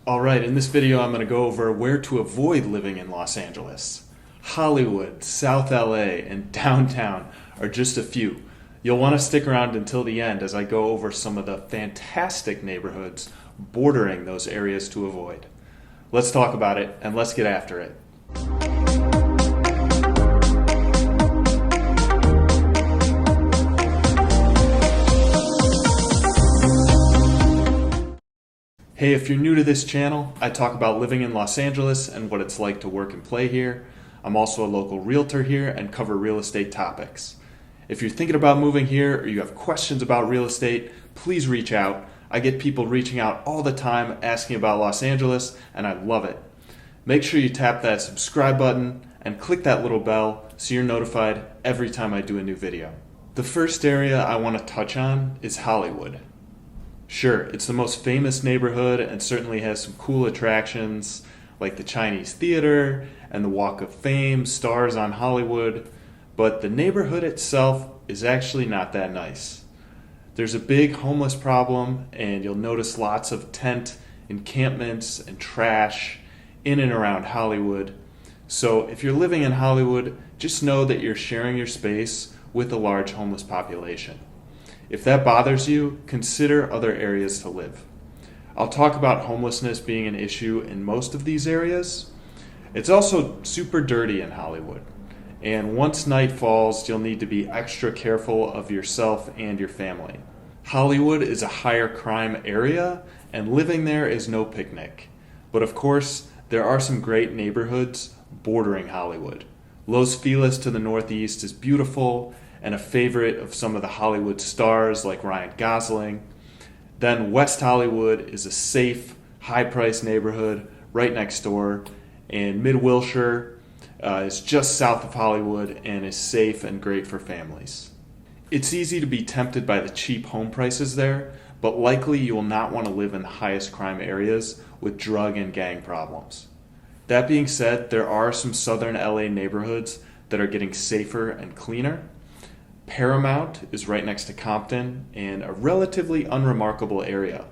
Alright, in this video I'm going to go over where to avoid living in Los Angeles. Hollywood, South LA, and downtown are just a few. You'll want to stick around until the end as I go over some of the fantastic neighborhoods bordering those areas to avoid. Let's talk about it and let's get after it. Hey, if you're new to this channel, I talk about living in Los Angeles and what it's like to work and play here. I'm also a local realtor here and cover real estate topics. If you're thinking about moving here or you have questions about real estate, please reach out. I get people reaching out all the time asking about Los Angeles, and I love it. Make sure you tap that subscribe button and click that little bell so you're notified every time I do a new video. The first area I want to touch on is Hollywood. Sure, it's the most famous neighborhood and certainly has some cool attractions like the Chinese Theater and the Walk of Fame, stars on Hollywood, but the neighborhood itself is actually not that nice. There's a big homeless problem, and you'll notice lots of tent encampments and trash in and around Hollywood. So if you're living in Hollywood, just know that you're sharing your space with a large homeless population. If that bothers you, consider other areas to live. I'll talk about homelessness being an issue in most of these areas. It's also super dirty in Hollywood, and once night falls, you'll need to be extra careful of yourself and your family. Hollywood is a higher crime area, and living there is no picnic. But of course, there are some great neighborhoods bordering Hollywood. Los Feliz to the northeast is beautiful, and a favorite of some of the Hollywood stars like Ryan Gosling. Then West Hollywood is a safe, high-priced neighborhood right next door, and Mid-Wilshire is just south of Hollywood and is safe and great for families. It's easy to be tempted by the cheap home prices there, but likely you will not want to live in the highest crime areas with drug and gang problems. That being said, there are some southern LA neighborhoods that are getting safer and cleaner. Paramount is right next to Compton and a relatively unremarkable area.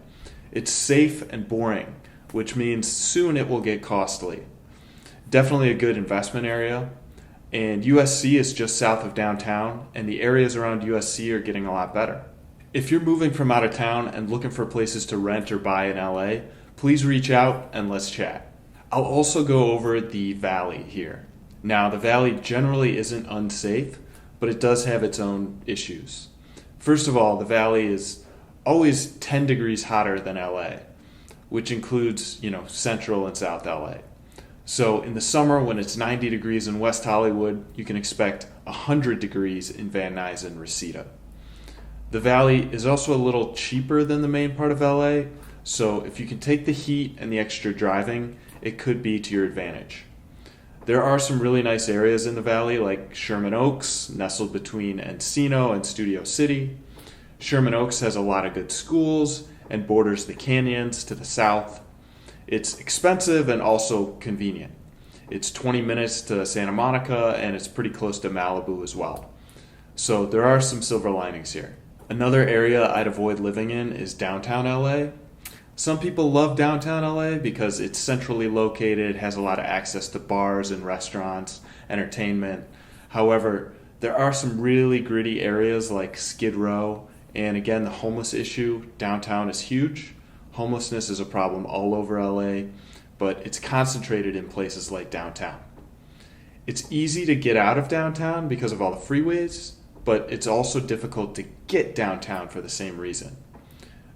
It's safe and boring, which means soon it will get costly. Definitely a good investment area. And USC is just south of downtown, and the areas around USC are getting a lot better. If you're moving from out of town and looking for places to rent or buy in LA, please reach out and let's chat. I'll also go over the Valley here. Now, the Valley generally isn't unsafe, but it does have its own issues. First of all, the Valley is always 10 degrees hotter than LA, which includes, Central and South LA. So in the summer, when it's 90 degrees in West Hollywood, you can expect 100 degrees in Van Nuys and Reseda. The Valley is also a little cheaper than the main part of LA, so if you can take the heat and the extra driving, it could be to your advantage. There are some really nice areas in the Valley, like Sherman Oaks, nestled between Encino and Studio City. Sherman Oaks has a lot of good schools and borders the canyons to the south. It's expensive and also convenient. It's 20 minutes to Santa Monica, and it's pretty close to Malibu as well. So there are some silver linings here. Another area I'd avoid living in is downtown LA. Some people love downtown LA because it's centrally located, has a lot of access to bars and restaurants, entertainment. However, there are some really gritty areas like Skid Row, and again, the homeless issue downtown is huge. Homelessness is a problem all over LA, but it's concentrated in places like downtown. It's easy to get out of downtown because of all the freeways, but it's also difficult to get downtown for the same reason.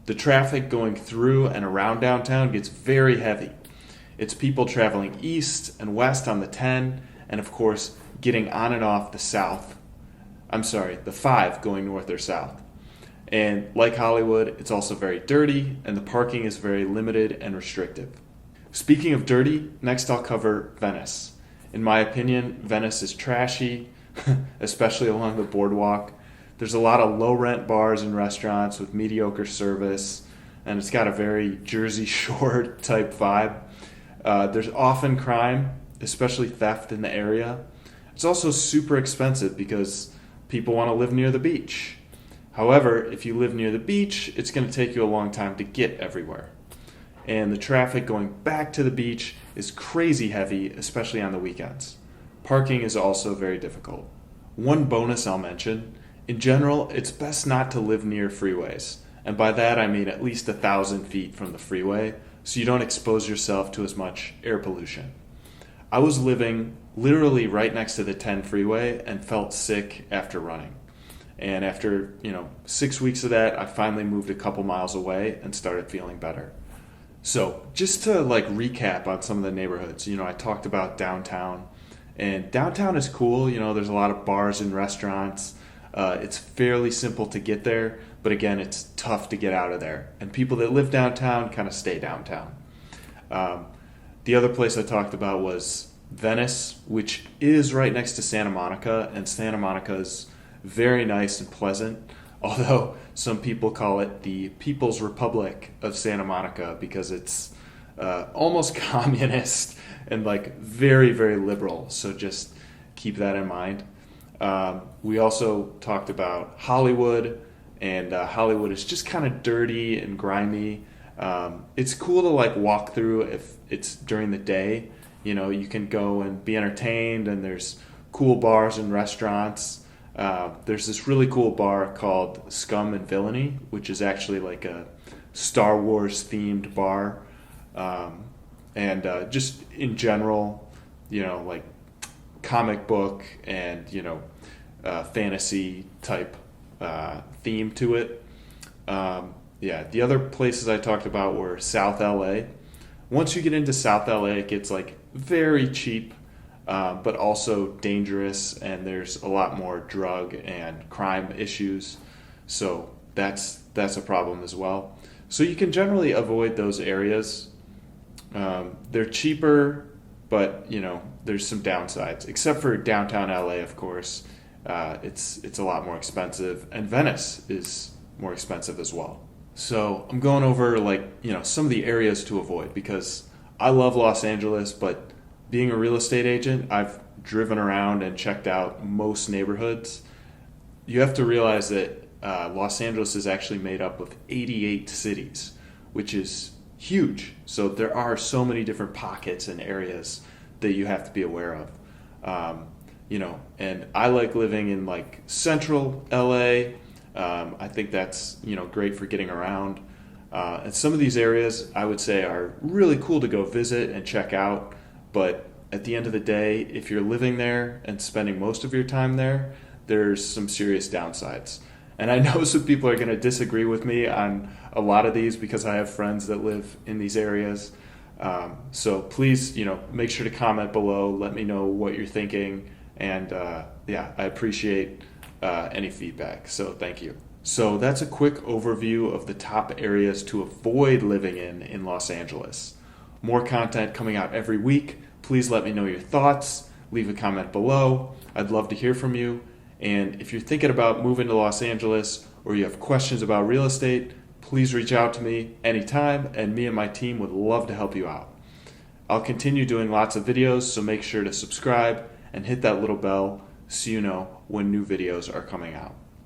The traffic going through and around downtown gets very heavy. It's people traveling east and west on the 10, and of course, getting on and off the 5 going north or south. And like Hollywood, it's also very dirty, and the parking is very limited and restrictive. Speaking of dirty, next I'll cover Venice. In my opinion, Venice is trashy, especially along the boardwalk. There's a lot of low-rent bars and restaurants with mediocre service, and it's got a very Jersey Shore type vibe. There's often crime, especially theft in the area. It's also super expensive because people want to live near the beach. However, if you live near the beach, it's going to take you a long time to get everywhere. and the traffic going back to the beach is crazy heavy, especially on the weekends. Parking is also very difficult. One bonus I'll mention, in general, it's best not to live near freeways, and by that I mean at least 1,000 feet from the freeway, so you don't expose yourself to as much air pollution. I was living literally right next to the 10 freeway and felt sick after running. And after, 6 weeks of that, I finally moved a couple miles away and started feeling better. So just to recap on some of the neighborhoods, I talked about downtown, and downtown is cool. There's a lot of bars and restaurants. It's fairly simple to get there, but again, it's tough to get out of there. And people that live downtown kind of stay downtown. The other place I talked about was Venice, which is right next to Santa Monica, and Santa Monica is very nice and pleasant, although some people call it the People's Republic of Santa Monica because it's almost communist and very, very liberal, so just keep that in mind. We also talked about Hollywood, and Hollywood is just kind of dirty and grimy. It's cool to walk through if it's during the day. You can go and be entertained, and there's cool bars and restaurants. There's this really cool bar called Scum and Villainy, which is actually a Star Wars themed bar. And just in general, comic book and, fantasy type theme to it. The other places I talked about were South LA. Once you get into South LA, it gets very cheap, but also dangerous, and there's a lot more drug and crime issues. So that's a problem as well. So you can generally avoid those areas. They're cheaper, but there's some downsides. Except for downtown LA, of course, it's a lot more expensive, and Venice is more expensive as well. So I'm going over some of the areas to avoid because I love Los Angeles, but being a real estate agent, I've driven around and checked out most neighborhoods. You have to realize that Los Angeles is actually made up of 88 cities, which is huge. So there are so many different pockets and areas that you have to be aware of. And I like living in central LA. I think that's, great for getting around. And some of these areas I would say are really cool to go visit and check out. But at the end of the day, if you're living there and spending most of your time there, there's some serious downsides. And I know some people are going to disagree with me on a lot of these because I have friends that live in these areas. So please, make sure to comment below. Let me know what you're thinking. And I appreciate any feedback. So thank you. So that's a quick overview of the top areas to avoid living in Los Angeles. More content coming out every week. Please let me know your thoughts. Leave a comment below. I'd love to hear from you. And if you're thinking about moving to Los Angeles or you have questions about real estate, please reach out to me anytime, and me and my team would love to help you out. I'll continue doing lots of videos, so make sure to subscribe and hit that little bell so you know when new videos are coming out.